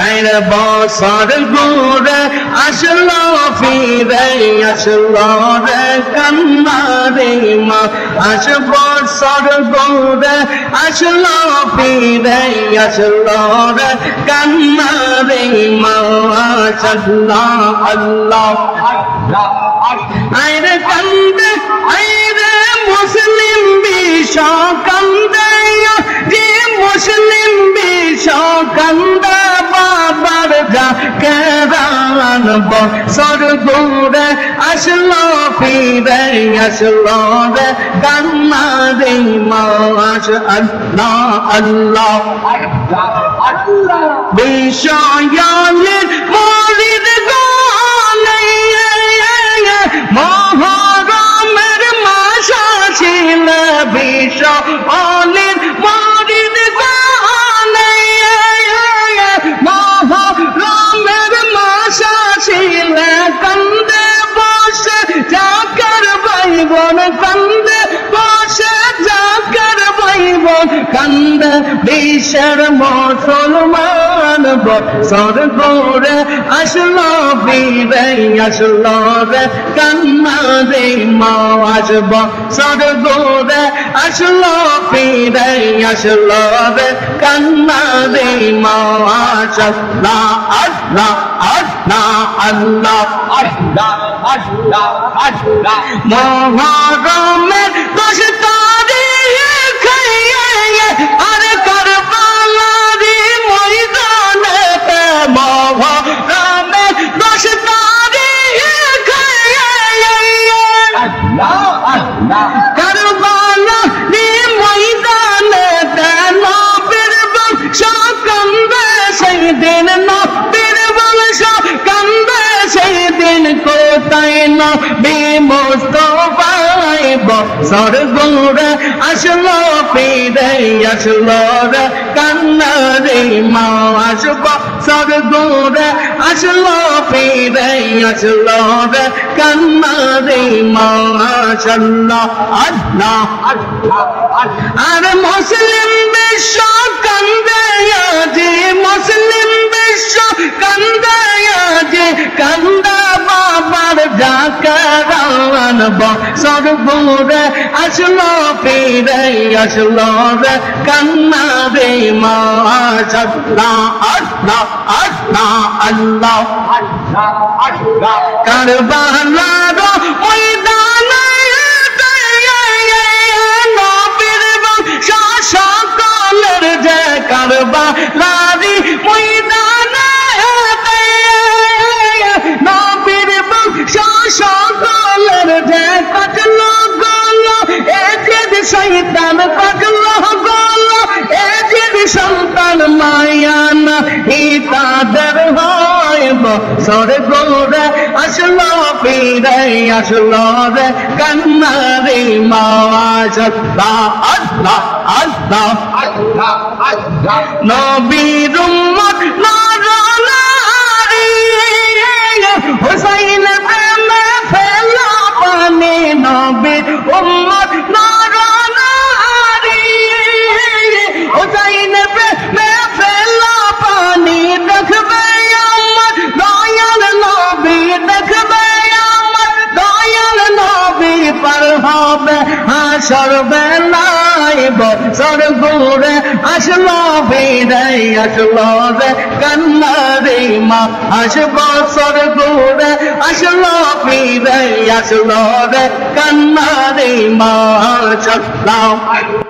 চার বছর ঘুরে আসলো ফিরে আসলো রে কান্না রে মা 8 বছর ঘুরে আসলো ফিরে আসলো রে কান্না রে মা আল্লাহ আল্লাহ আইরে কান্দে আইরে মুসলিম বিশ্ব কান্দে যে মুসলিম বিশ্ব কান্দে বাবার যা কেরান বছর ঘুরে আসলো ফিরে আসলো রে কান্না রে মাস আল্লাহ আল্লাহ বিষয়ালের মরিদ গনে মহরমের মাস ছিল বিষয়ালের মরিদ গনে মহরমের মাস ছিল কান্দে বসে জাকার ভাই বোন কান্দে বসে জাকার ভাই বোন কান্দে বিশ্বের মুসলমান বছর ঘুরে আসলো ফিরে আসলো রে কান্না রে মাস বছর ঘুরে আসলো ফিরে আসলো রে কান্না রে মাস আল্লাহ আল্লাহ আল্লাহ আল্লাহ আল্লাহ আল্লাহ আল্লাহ মহরমের 10 তারিখ আর কারবালার ময়দানেতে মহরমের 10 তারিখ কারবালার ময়দানেতে নবীর বংশ কান্দে সেই দিন নবীর বংশ কান্দে সেই দিন কোথায় নবী মুস্তাফায় বছর ঘুরে আসলো ফিরে আসলো রে কান্না রে মাস বছর ঘুরে আসলো ফিরে আসলো রে কান্না রে মাস আল্লাহ আল্লাহ আর মুসলিম বিশ্ব কান্দে আজি মুসলিম বিশ্ব কান্দে আজি কান্দা বাবার জাকারান বছর ঘুরে আসলো ফিরে আসলো রে কান্না রে মাস আল্লাহ আল্লাহ আল্লাহ আল্লাহ আল্লাহ কারবালার ময়দানে নবীর বংশ সকলের যে কারবালার ময়দানে নবীর বংশ সকলের যে কাটলো গলো এজিদ শয়তান কাটলো গলো এজিদ সন্তান মায়ানা তাদের হয় বছর ঘুরে আসলো ফিরে আসলো রে কান্না রে মাস আল্লাহ আল্লাহ আল্লাহ আল্লাহ আল্লাহ নবীর উম্মত নরনারী হুসাইন প্রেমে ফেলা পানি নবীর উম্মত নরনারী হুসাইন প্রেমে ফেলা পানি দেখবে আমার দয়াল নবী দেখবে আমার দয়াল নবী পার হবে হাসর বেলায় বছর ঘুরে আসলো ফিরে আসলো রে কান্না রে মাস বছর ঘুরে আসলো ফিরে আসলো রে কান্না রে মাস আল্লাহ